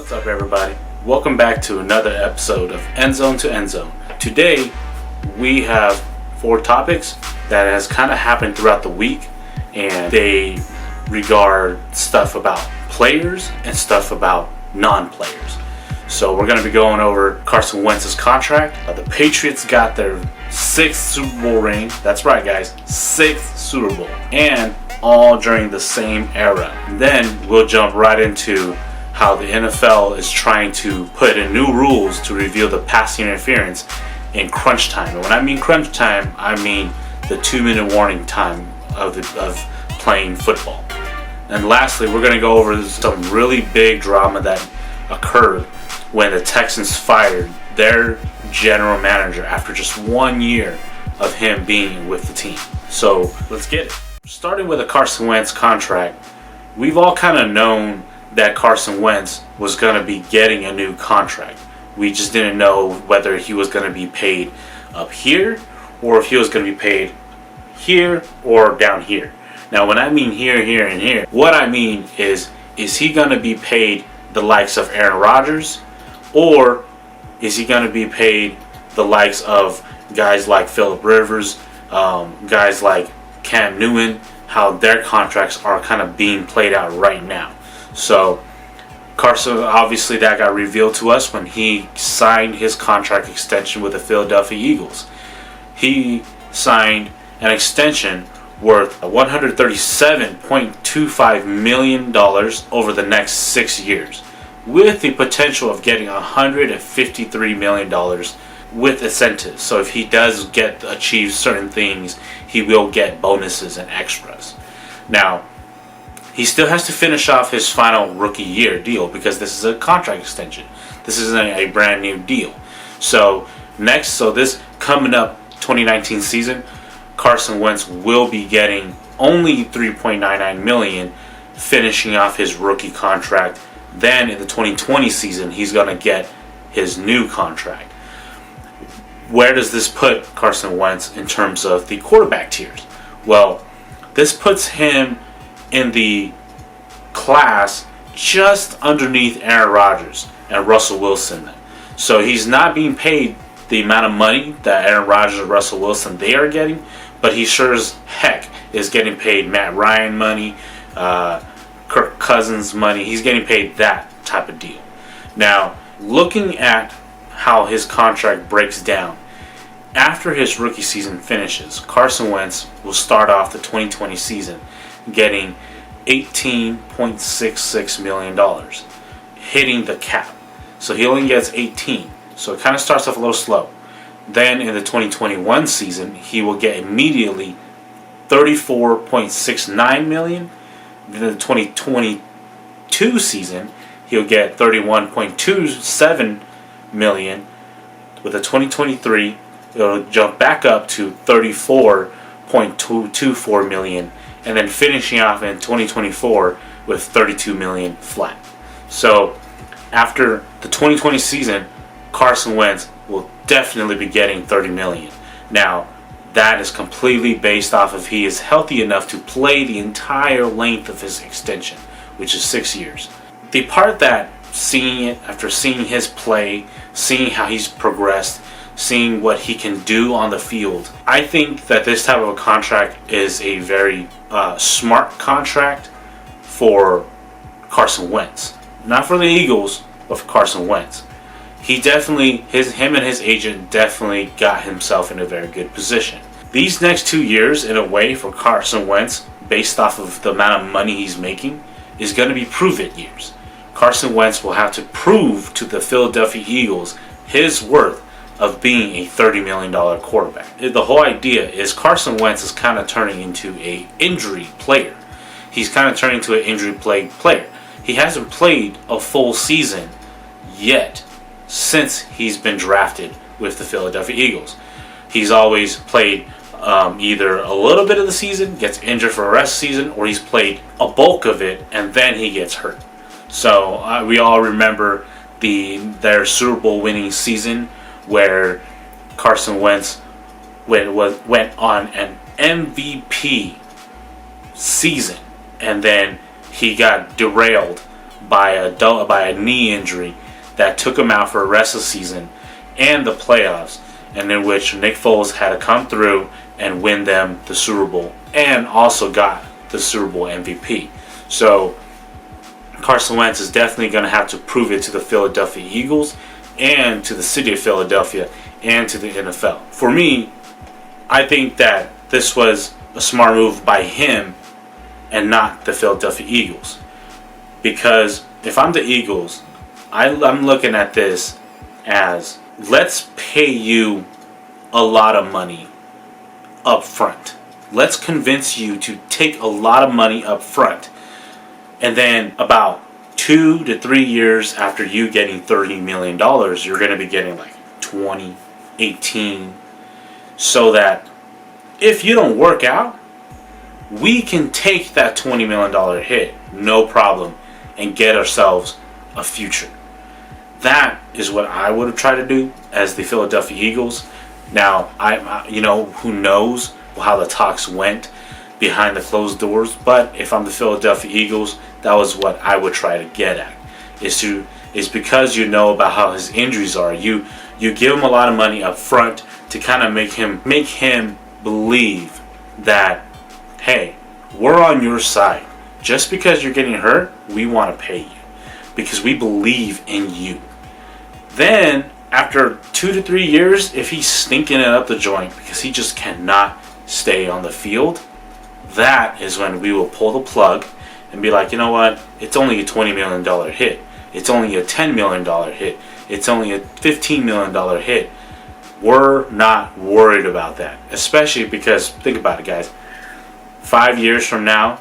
What's up, everybody? Welcome back to another episode of EndZone to EndZone. Today, we have 4 topics that has kind of happened throughout the week, and they regard stuff about players and stuff about non-players. So we're going to be going over Carson Wentz's contract. The Patriots got their 6th Super Bowl ring. That's right, guys, 6th Super Bowl, and all during the same era. Then we'll jump right into how the NFL is trying to put in new rules to reveal the passing interference in crunch time. And when I mean crunch time, I mean the 2-minute warning time of playing football. And lastly, we're going to go over some really big drama that occurred when the Texans fired their general manager after just 1 year of him being with the team. So let's get it. Starting with the Carson Wentz contract, we've all kind of known that Carson Wentz was going to be getting a new contract. We just didn't know whether he was going to be paid up here or if he was going to be paid here or down here. Now, when I mean here, here, and here, what I mean is he going to be paid the likes of Aaron Rodgers, or is he going to be paid the likes of guys like Phillip Rivers, guys like Cam Newton, how their contracts are kind of being played out right now. So Carson, obviously that got revealed to us when he signed his contract extension with the Philadelphia Eagles. He signed an extension worth $137.25 million over the next 6 years, with the potential of getting $153 million with incentives. So if he does achieve certain things, he will get bonuses and extras. Now, he still has to finish off his final rookie year deal because this is a contract extension. This isn't a brand new deal. So this coming up 2019 season, Carson Wentz will be getting only $3.99 million, finishing off his rookie contract. Then in the 2020 season, he's going to get his new contract. Where does this put Carson Wentz in terms of the quarterback tiers? Well, this puts him in the class just underneath Aaron Rodgers and Russell Wilson. So he's not being paid the amount of money that Aaron Rodgers and Russell Wilson they are getting, but he sure as heck is getting paid Matt Ryan money, Kirk Cousins money. He's getting paid that type of deal. Now, looking at how his contract breaks down, after his rookie season finishes, Carson Wentz will start off the 2020 season getting $18.66 million, hitting the cap. So he only gets 18. So it kind of starts off a little slow. Then in the 2021 season, he will get immediately $34.69 million. Then in the 2022 season, he'll get $31.27 million. With the 2023, it'll jump back up to $34.224 million, and then finishing off in 2024 with $32 million flat. So after the 2020 season, Carson Wentz will definitely be getting $30 million. Now, that is completely based off if he is healthy enough to play the entire length of his extension, which is 6 years. The part that after seeing his play, seeing how he's progressed, seeing what he can do on the field, I think that this type of a contract is a very smart contract for Carson Wentz. Not for the Eagles, but for Carson Wentz. Him and his agent definitely got himself in a very good position. These next 2 years, in a way, for Carson Wentz, based off of the amount of money he's making, is going to be prove-it years. Carson Wentz will have to prove to the Philadelphia Eagles his worth of being a $30 million quarterback. The whole idea is Carson Wentz is kind of turning into an injury player. He's kind of turning into an injury-plagued player. He hasn't played a full season yet since he's been drafted with the Philadelphia Eagles. He's always played either a little bit of the season, gets injured for the rest of the season, or he's played a bulk of it and then he gets hurt. So we all remember their Super Bowl winning season where Carson Wentz went on an MVP season, and then he got derailed by a knee injury that took him out for the rest of the season and the playoffs, and in which Nick Foles had to come through and win them the Super Bowl and also got the Super Bowl MVP. So Carson Wentz is definitely going to have to prove it to the Philadelphia Eagles and to the city of Philadelphia and to the NFL. For me, I think that this was a smart move by him and not the Philadelphia Eagles. Because if I'm the Eagles, I'm looking at this as, let's pay you a lot of money up front. Let's convince you to take a lot of money up front. And then about 2 to 3 years after you getting $30 million, you're going to be getting like 20, 18. So that if you don't work out, we can take that $20 million hit, no problem, and get ourselves a future. That is what I would have tried to do as the Philadelphia Eagles. Now, who knows how the talks went behind the closed doors, but if I'm the Philadelphia Eagles, that was what I would try to get at. Is because you know about how his injuries are. You give him a lot of money up front to kind of make him believe that, hey, we're on your side. Just because you're getting hurt, we want to pay you because we believe in you. Then, after 2 to 3 years, if he's stinking it up the joint because he just cannot stay on the field, that is when we will pull the plug and be like, you know what? It's only a $20 million hit. It's only a $10 million hit. It's only a $15 million hit. We're not worried about that. Especially because, think about it, guys. 5 years from now,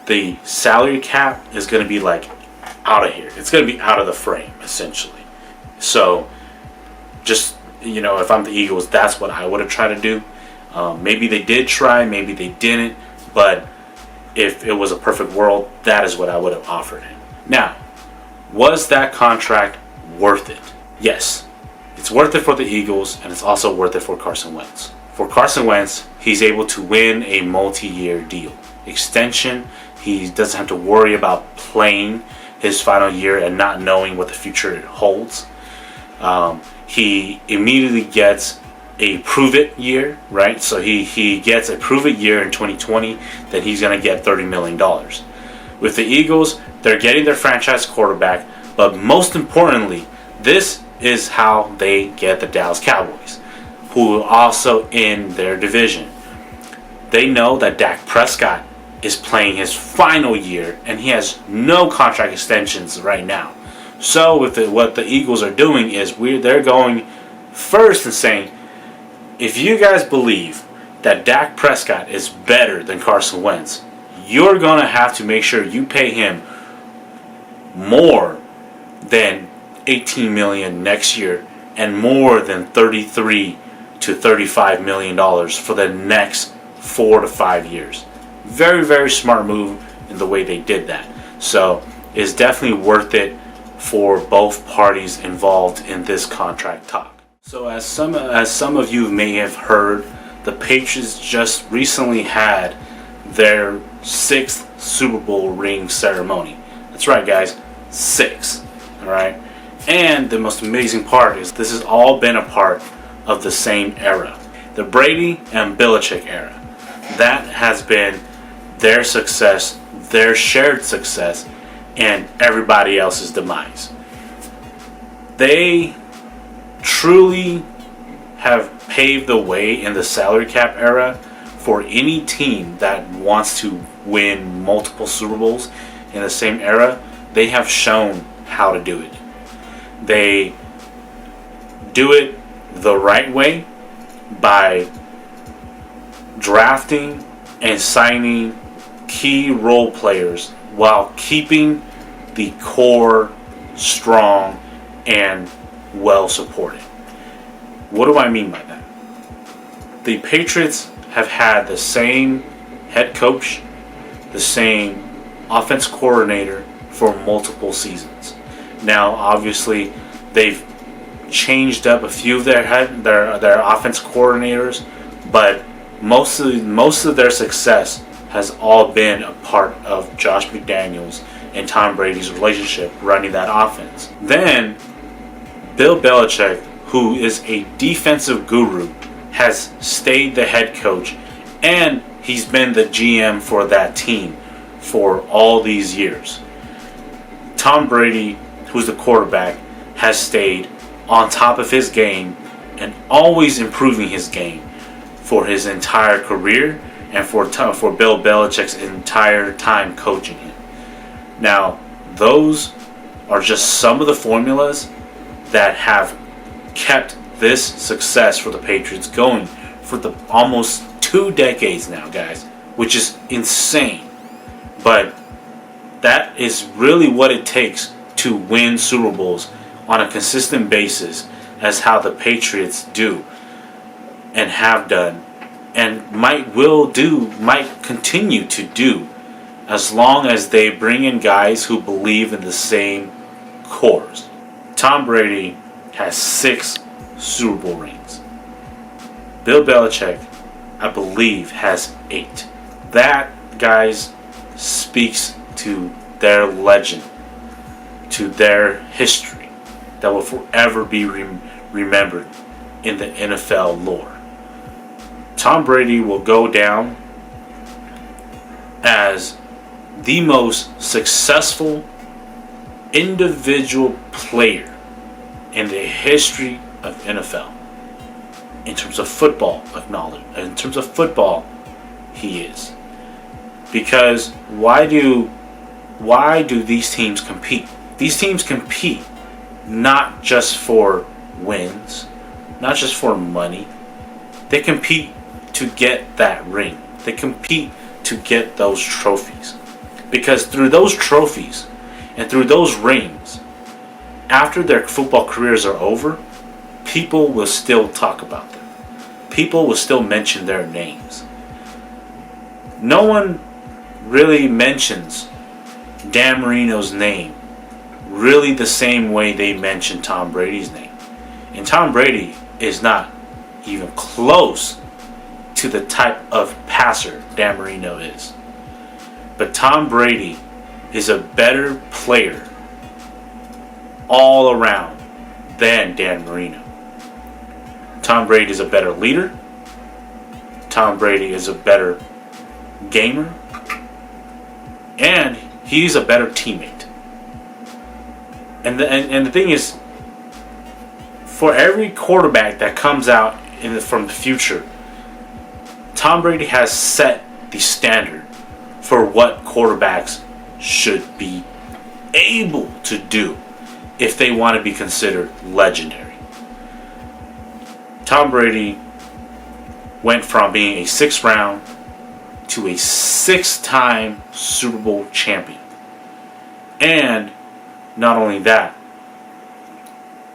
the salary cap is going to be like out of here. It's going to be out of the frame, essentially. So, just, if I'm the Eagles, that's what I would have tried to do. Maybe they did try, maybe they didn't, but if it was a perfect world, that is what I would have offered him. Now, was that contract worth it? Yes. It's worth it for the Eagles, and it's also worth it for Carson Wentz. For Carson Wentz, he's able to win a multi-year deal. Extension, he doesn't have to worry about playing his final year and not knowing what the future holds. He immediately gets a prove-it year, right? So he gets a prove-it year in 2020, then he's going to get $30 million. With the Eagles, they're getting their franchise quarterback, but most importantly, this is how they get the Dallas Cowboys, who are also in their division. They know that Dak Prescott is playing his final year, and he has no contract extensions right now. So what the Eagles are doing is they're going first and saying, if you guys believe that Dak Prescott is better than Carson Wentz, you're going to have to make sure you pay him more than $18 million next year and more than $33 to $35 million for the next 4 to 5 years. Very, very smart move in the way they did that. So it's definitely worth it for both parties involved in this contract talk. So as some of you may have heard, the Patriots just recently had their 6th Super Bowl ring ceremony. That's right, guys, 6. All right. And the most amazing part is this has all been a part of the same era, the Brady and Belichick era. That has been their success, their shared success, and everybody else's demise. They truly have paved the way in the salary cap era for any team that wants to win multiple Super Bowls in the same era. They have shown how to do it. They do it the right way by drafting and signing key role players while keeping the core strong and well supported. What do I mean by that? The Patriots have had the same head coach, the same offense coordinator for multiple seasons. Now, obviously, they've changed up a few of their offense coordinators, but most of their success has all been a part of Josh McDaniels and Tom Brady's relationship running that offense. Then, Bill Belichick, who is a defensive guru, has stayed the head coach, and he's been the GM for that team for all these years. Tom Brady, who's the quarterback, has stayed on top of his game and always improving his game for his entire career and for Bill Belichick's entire time coaching him. Now, those are just some of the formulas that have kept this success for the Patriots going for the almost 2 decades now, guys, which is insane. But that is really what it takes to win Super Bowls on a consistent basis, as how the Patriots do and have done and might continue to do, as long as they bring in guys who believe in the same cores. Tom Brady has 6 Super Bowl rings. Bill Belichick, I believe, has 8. That, guys, speaks to their legend, to their history, that will forever be remembered in the NFL lore. Tom Brady will go down as the most successful individual player in the history of NFL. In terms of football, in terms of football, he is. Because why do these teams compete? These teams compete not just for wins, not just for money. They compete to get that ring. They compete to get those trophies. Because through those trophies and through those rings, after their football careers are over, people will still talk about them. People will still mention their names. No one really mentions Dan Marino's name really the same way they mention Tom Brady's name. And Tom Brady is not even close to the type of passer Dan Marino is. But Tom Brady is a better player all around than Dan Marino. Tom Brady is a better leader. Tom Brady is a better gamer. And he's a better teammate. And the thing is, for every quarterback that comes out from the future, Tom Brady has set the standard for what quarterbacks should be able to do if they want to be considered legendary. Tom Brady went from being a 6th round to a 6-time Super Bowl champion. And not only that,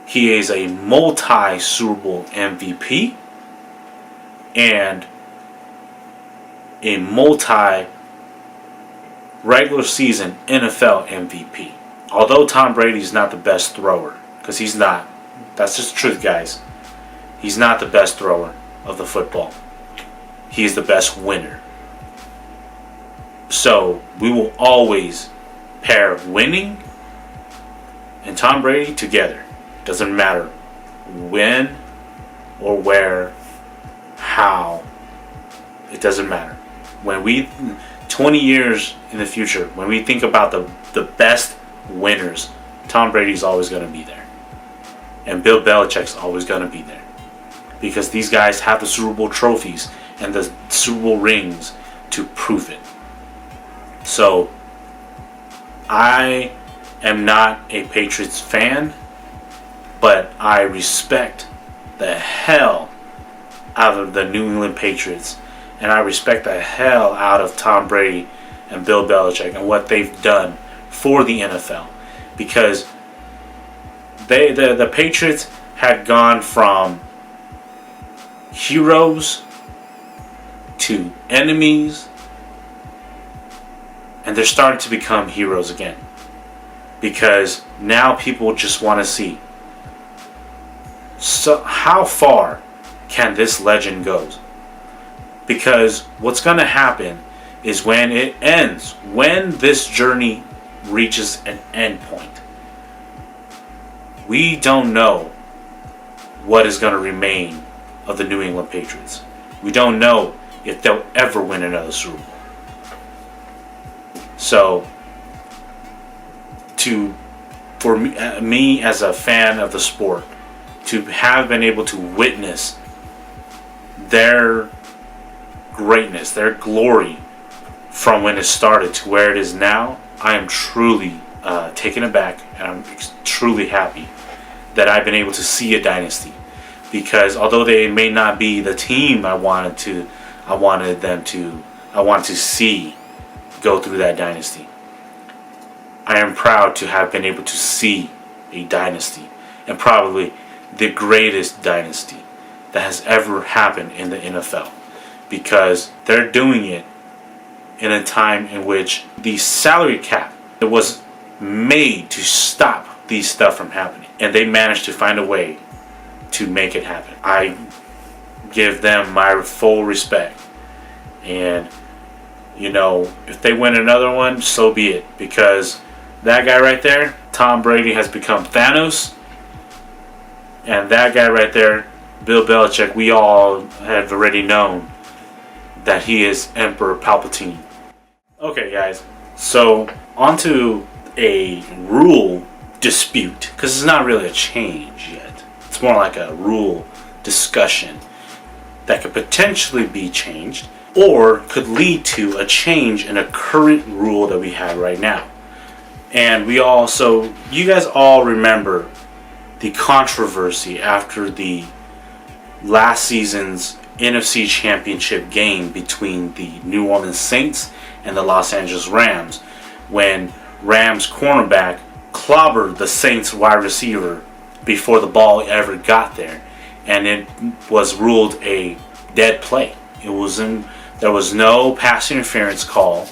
he is a multi-Super Bowl MVP and a multi-regular season NFL MVP. Although Tom Brady is not the best thrower, because he's not. That's just the truth, guys. He's not the best thrower of the football. He is the best winner. So we will always pair winning and Tom Brady together. Doesn't matter when or where, how. It doesn't matter. When 20 years in the future, when we think about the best winners, Tom Brady's always going to be there. And Bill Belichick's always going to be there. Because these guys have the Super Bowl trophies and the Super Bowl rings to prove it. So, I am not a Patriots fan, but I respect the hell out of the New England Patriots, and I respect the hell out of Tom Brady and Bill Belichick and what they've done for the NFL, because the Patriots had gone from heroes to enemies, and they're starting to become heroes again, because now people just want to see, so how far can this legend go? Because what's going to happen is when it ends, when this journey reaches an end point. We don't know what is going to remain of the New England Patriots. We don't know if they'll ever win another Super Bowl. So, for me as a fan of the sport, to have been able to witness their greatness, their glory from when it started to where it is now, I am truly taken aback, and I'm truly happy that I've been able to see a dynasty. Because although they may not be the team I wanted to see go through that dynasty, I am proud to have been able to see a dynasty, and probably the greatest dynasty that has ever happened in the NFL, because they're doing it in a time in which the salary cap was made to stop these stuff from happening, and they managed to find a way to make it happen. I give them my full respect, and if they win another one, so be it, because that guy right there, Tom Brady, has become Thanos, and that guy right there, Bill Belichick, we all have already known that he is Emperor Palpatine. Okay, guys, so onto a rule dispute, because it's not really a change yet. It's more like a rule discussion that could potentially be changed, or could lead to a change in a current rule that we have right now. And you guys all remember the controversy after the last season's NFC Championship game between the New Orleans Saints and the Los Angeles Rams, when Rams cornerback clobbered the Saints wide receiver before the ball ever got there, and it was ruled a dead play. There was no pass interference called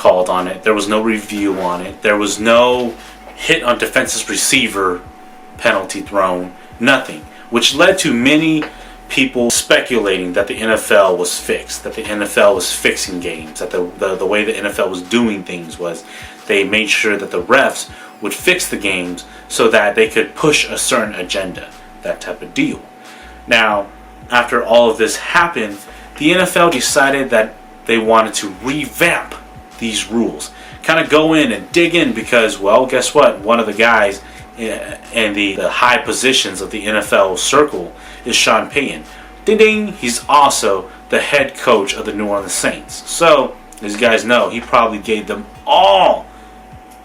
on it. There was no review on it. There was no hit on defensive receiver penalty thrown. Nothing. Which led to many people speculating that the NFL was fixed, that the NFL was fixing games, that the way the NFL was doing things was they made sure that the refs would fix the games so that they could push a certain agenda, that type of deal. Now, after all of this happened, the NFL decided that they wanted to revamp these rules, kind of go in and dig in, because, well, guess what? One of the guys in the high positions of the NFL circle is Sean Payton. Ding ding, he's also the head coach of the New Orleans Saints. So, as you guys know, he probably gave them all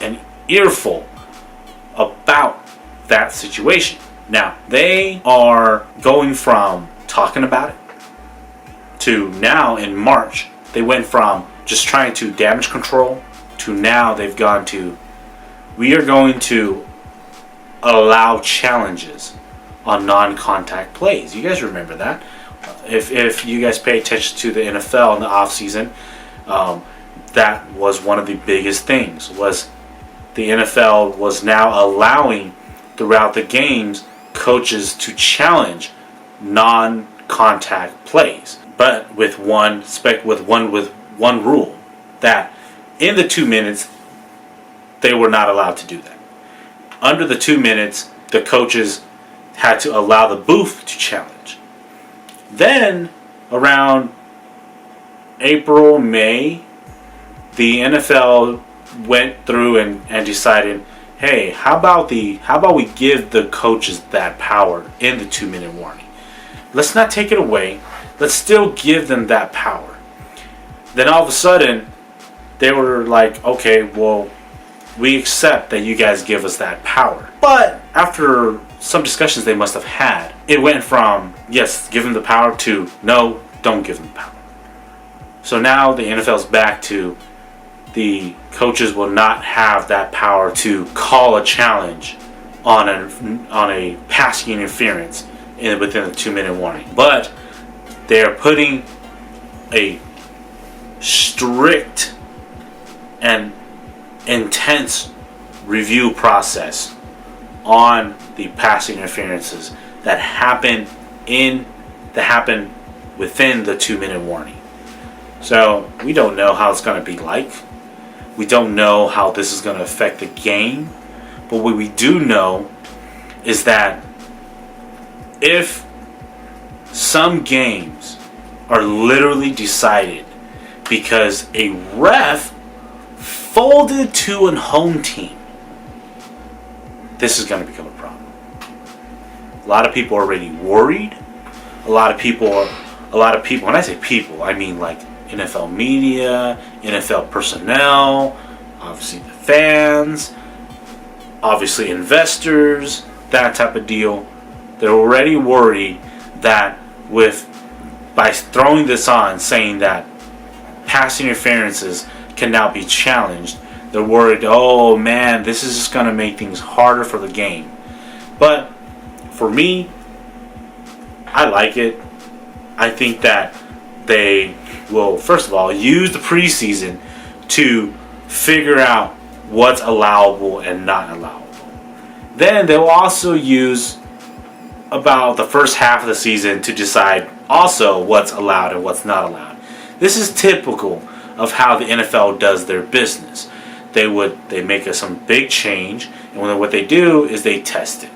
an earful about that situation. Now, they are going from talking about it to now in March, they went from just trying to damage control to now they've gone to, we are going to allow challenges on non-contact plays. You guys remember that? If you guys pay attention to the NFL in the offseason, that was one of the biggest things, was the NFL was now allowing throughout the games coaches to challenge non-contact plays, but with one rule, that in the 2 minutes they were not allowed to do that. Under the 2 minutes, the coaches had to allow the booth to challenge. Then around April, May, the NFL went through and decided, hey, how about we give the coaches that power in the 2 minute warning? Let's not take it away. Let's still give them that power. Then all of a sudden, they were like, okay, well, we accept that you guys give us that power. But after some discussions they must have had, it went from, yes, give them the power, to, no, don't give them the power. So now the NFL's back to, the coaches will not have that power to call a challenge on a passing interference within the 2 minute warning. But they are putting a strict and intense review process on the passing interferences that happen within the 2 minute warning. So we don't know how it's going to be like. We don't know how this is going to affect the game. But what we do know is that if some games are literally decided because a ref folded to a home team, this is going to become a problem. A lot of people are already worried. A lot of people, when I say people, I mean like NFL media, NFL personnel, obviously the fans, obviously investors, that type of deal. They're already worried that by throwing this on, saying that pass interferences can now be challenged, they're worried, oh man, this is just going to make things harder for the game. But for me, I like it. I think that they will, first of all, use the preseason to figure out what's allowable and not allowable. Then they'll also use about the first half of the season to decide also what's allowed and what's not allowed. This is typical of how the NFL does their business. They make some big change, and what they do is they test it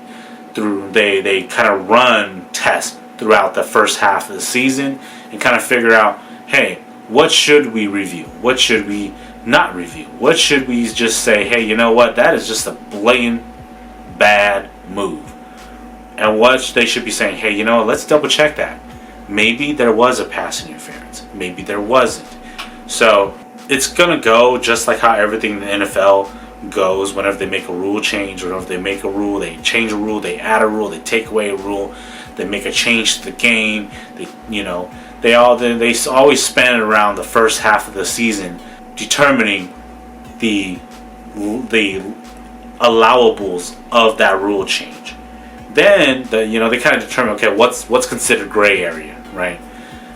through. They kind of run tests throughout the first half of the season and kind of figure out, hey, what should we review? What should we not review? What should we just say, hey, you know what? That is just a blatant bad move. And what they should be saying, hey, you know, let's double check that. Maybe there was a pass interference. Maybe there wasn't. So it's going to go just like how everything in the NFL goes whenever they make a rule change, or if they make a rule, they change a rule, they add a rule, they take away a rule, they make a change to the game. They always spend around the first half of the season determining the allowables of that rule change. Then they kind of determine, okay, what's considered gray area, right?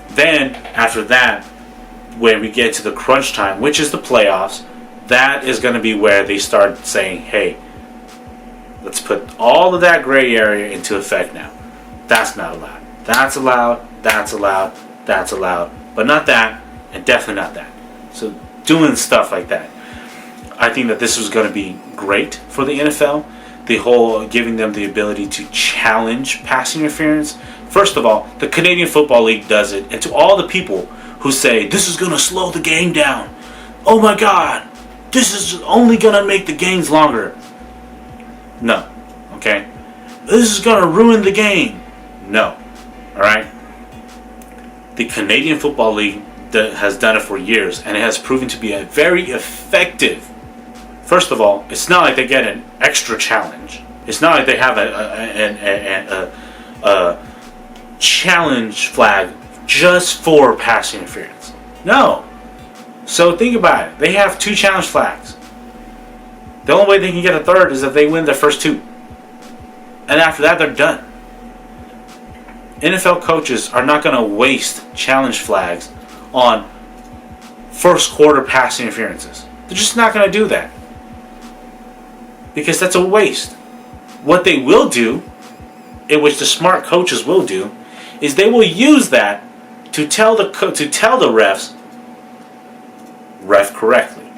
Then after that, when we get to the crunch time, which is the playoffs, that is going to be where they start saying, hey, let's put all of that gray area into effect now. That's not allowed. That's allowed. That's allowed. That's allowed. But not that, and definitely not that. So doing stuff like that. I think that this was going to be great for the NFL. The whole giving them the ability to challenge pass interference. First of all, the Canadian Football League does it. And to all the people who say, this is going to slow the game down. Oh my God, this is only going to make the games longer. No. Okay? This is going to ruin the game. No. Alright? The Canadian Football League has done it for years, and it has proven to be a very effective. First of all, it's not like they get an extra challenge. It's not like they have a challenge flag just for pass interference. No. So think about it. They have 2 challenge flags. The only way they can get a third is if they win their first 2. And after that, they're done. NFL coaches are not going to waste challenge flags on first quarter pass interferences. They're just not going to do that. Because that's a waste. What they will do, in which the smart coaches will do, is they will use that to tell the refs, ref correctly.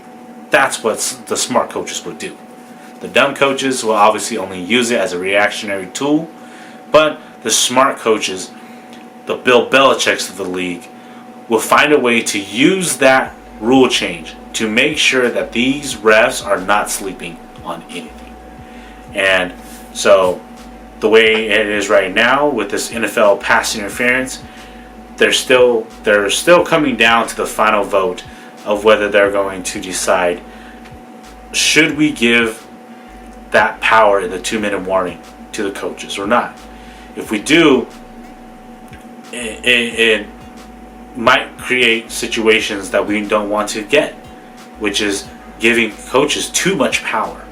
That's what the smart coaches will do. The dumb coaches will obviously only use it as a reactionary tool, but the smart coaches, the Bill Belichick's of the league, will find a way to use that rule change to make sure that these refs are not sleeping on anything. And so the way it is right now with this NFL pass interference, they're still coming down to the final vote of whether they're going to decide, should we give that power in the 2-minute warning to the coaches or not. If we do, it might create situations that we don't want to get, which is giving coaches too much power.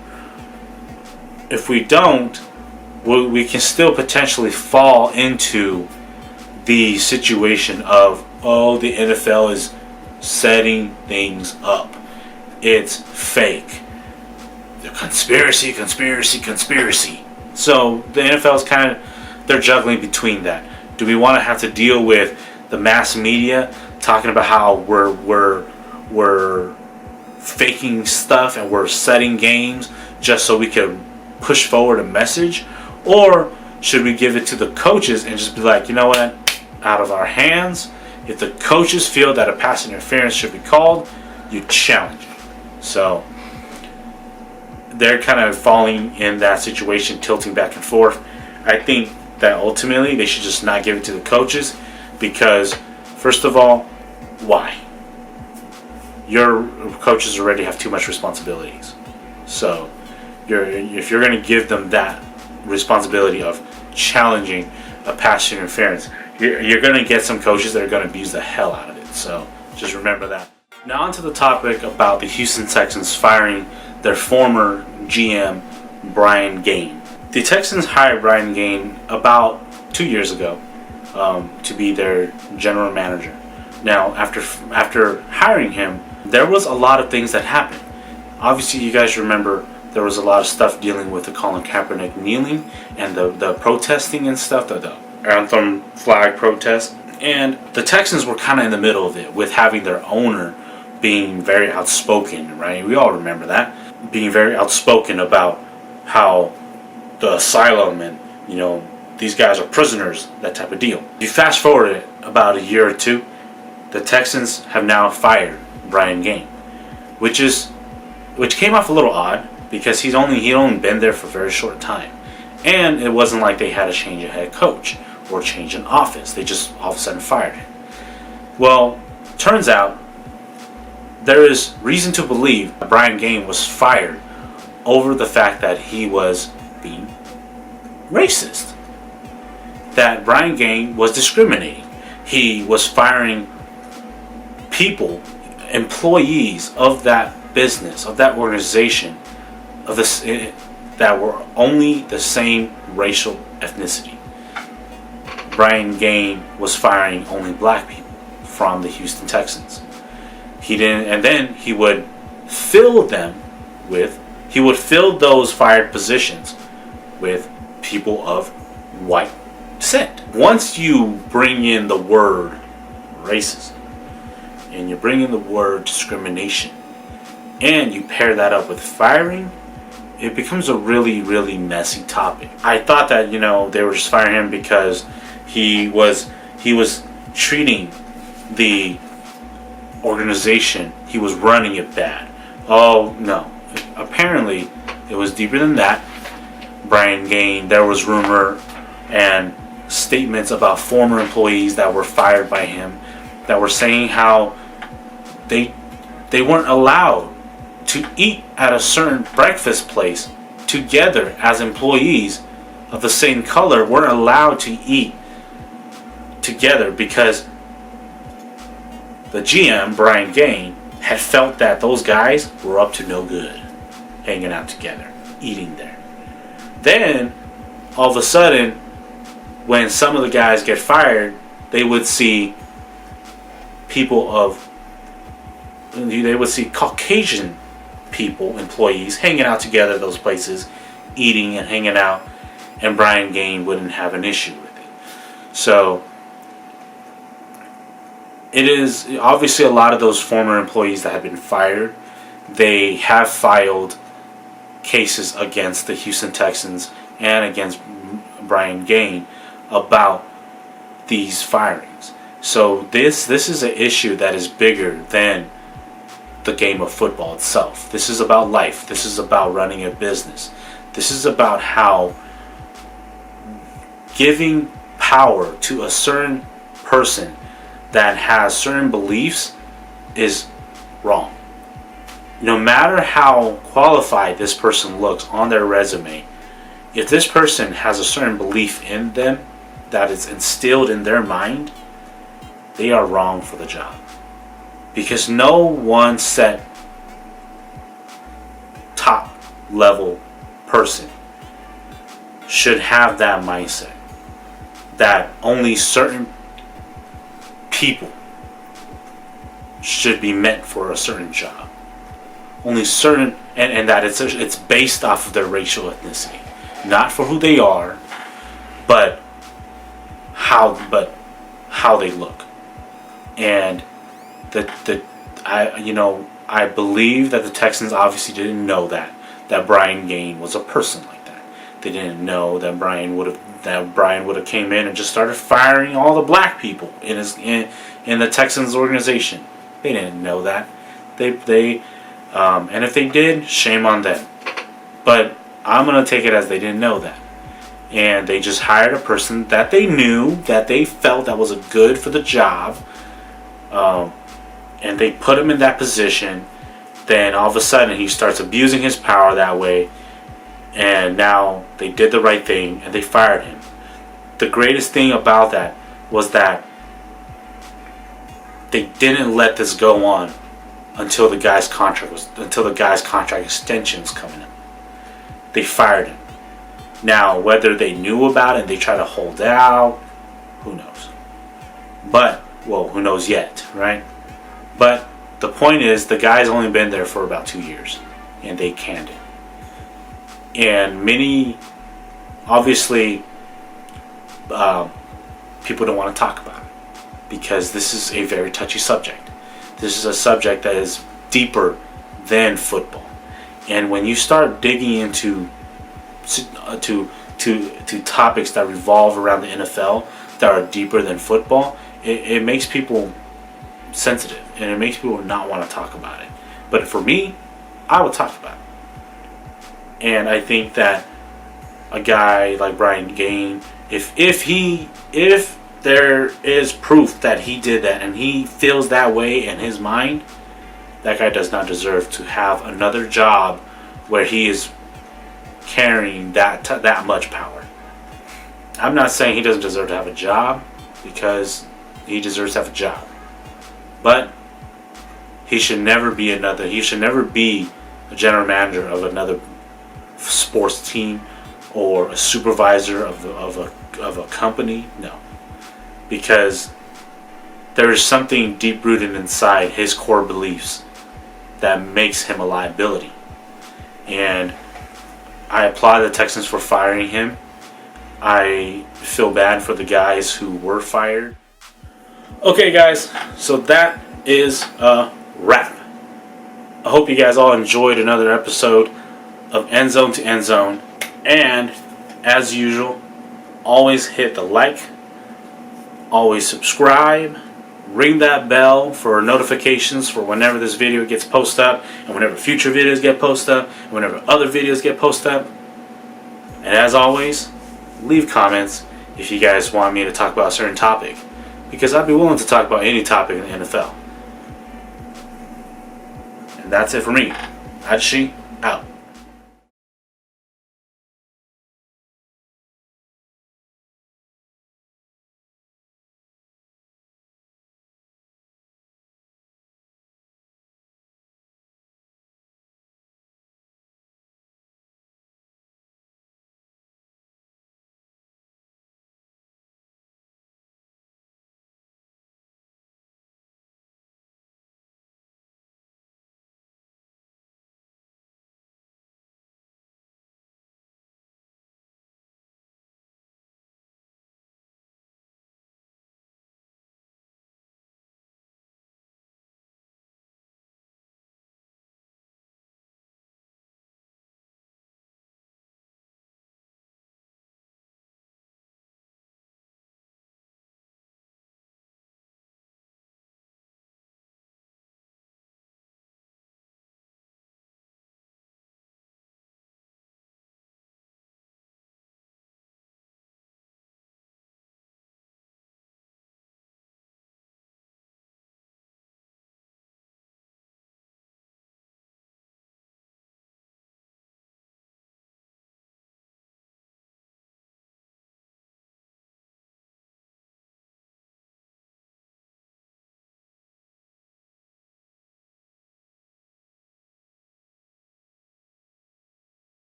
If we don't, we can still potentially fall into the situation of, oh, the NFL is setting things up. It's fake. The conspiracy. So the NFL is kind of, they're juggling between that. Do we want to have to deal with the mass media talking about how we're faking stuff and we're setting games just so we can push forward a message? Or should we give it to the coaches and just be like, you know what, out of our hands, if the coaches feel that a pass interference should be called, you challenge it. So they're kind of falling in that situation, tilting back and forth. I think that ultimately they should just not give it to the coaches because, first of all, why? Your coaches already have too much responsibilities. So if you're going to give them that responsibility of challenging a pass interference, you're going to get some coaches that are going to abuse the hell out of it. So just remember that. Now on to the topic about the Houston Texans firing their former GM, Brian Gaine. The Texans hired Brian Gaine about 2 years ago to be their general manager. Now, after hiring him, there was a lot of things that happened. Obviously, you guys remember there was a lot of stuff dealing with the Colin Kaepernick kneeling and the protesting and stuff, the anthem flag protest. And the Texans were kind of in the middle of it with having their owner being very outspoken, right? We all remember that. Being very outspoken about how the asylum and, these guys are prisoners, that type of deal. You fast forward it about a year or two, the Texans have now fired Brian Gaine, which came off a little odd because he'd only been there for a very short time, and it wasn't like they had to change a head coach or change an office. They just all of a sudden fired him. Well, turns out there is reason to believe that Brian Gaine was fired over the fact that he was being racist. That Brian Gaine was discriminating. He was firing people, employees of that business, of that organization, of this that were only the same racial ethnicity. Brian Gaine was firing only black people from the Houston Texans. And then he would fill those fired positions with people of white descent. Once you bring in the word racism and you bring in the word discrimination and you pair that up with firing, it becomes a really, really messy topic. I thought that, they were just firing him because he was treating the organization, he was running it bad. Oh no, apparently it was deeper than that. Brian Gaine, there was rumor and statements about former employees that were fired by him that were saying how they weren't allowed to eat at a certain breakfast place together as employees of the same color, weren't allowed to eat together because the GM, Brian Gaine, had felt that those guys were up to no good hanging out together, eating there. Then, all of a sudden, when some of the guys get fired, they would see Caucasian people, employees, hanging out together at those places, eating and hanging out, and Brian Gaine wouldn't have an issue with it. So, it is obviously a lot of those former employees that have been fired, they have filed cases against the Houston Texans and against Brian Gaine about these firings. So this is an issue that is bigger than the game of football itself. This is about life. This is about running a business. This is about how giving power to a certain person that has certain beliefs is wrong. No matter how qualified this person looks on their resume, if this person has a certain belief in them that is instilled in their mind, they are wrong for the job. Because no one set top level person should have that mindset that only certain people should be meant for a certain job. Only certain, and that it's based off of their racial ethnicity, not for who they are, but how I I believe that the Texans obviously didn't know that Brian Gaine was a person like that. They didn't know that Brian would have came in and just started firing all the black people in the Texans organization. They didn't know that. And if they did, shame on them. But I'm gonna take it as they didn't know that, and they just hired a person that they knew, that they felt that was a good for the job, and they put him in that position. Then all of a sudden he starts abusing his power that way, and now they did the right thing and they fired him. The greatest thing about that was that they didn't let this go on until the guy's contract extension was coming in. They fired him. Now, whether they knew about it and they try to hold out, who knows? Who knows yet, right? But the point is, the guy's only been there for about 2 years, and they canned it. And many, obviously, people don't want to talk about it because this is a very touchy subject. This is a subject that is deeper than football. And when you start digging into to topics that revolve around the NFL that are deeper than football, it makes people sensitive and it makes people not want to talk about it. But for me, I would talk about it. And I think that a guy like Brian Gaine, if there is proof that he did that and he feels that way in his mind, that guy does not deserve to have another job where he is carrying that much power. I'm not saying he doesn't deserve to have a job, because he deserves to have a job. But he should never be a general manager of another sports team or a supervisor of a company. No. Because there is something deep rooted inside his core beliefs that makes him a liability. And I applaud the Texans for firing him. I feel bad for the guys who were fired. Okay, guys, so that is a wrap. I hope you guys all enjoyed another episode of EndZone to EndZone. And as usual, always hit the like, always subscribe, ring that bell for notifications for whenever this video gets posted up, and whenever future videos get posted up, and whenever other videos get posted up. And as always, leave comments if you guys want me to talk about a certain topic, because I'd be willing to talk about any topic in the NFL. And that's it for me. Hachi, out.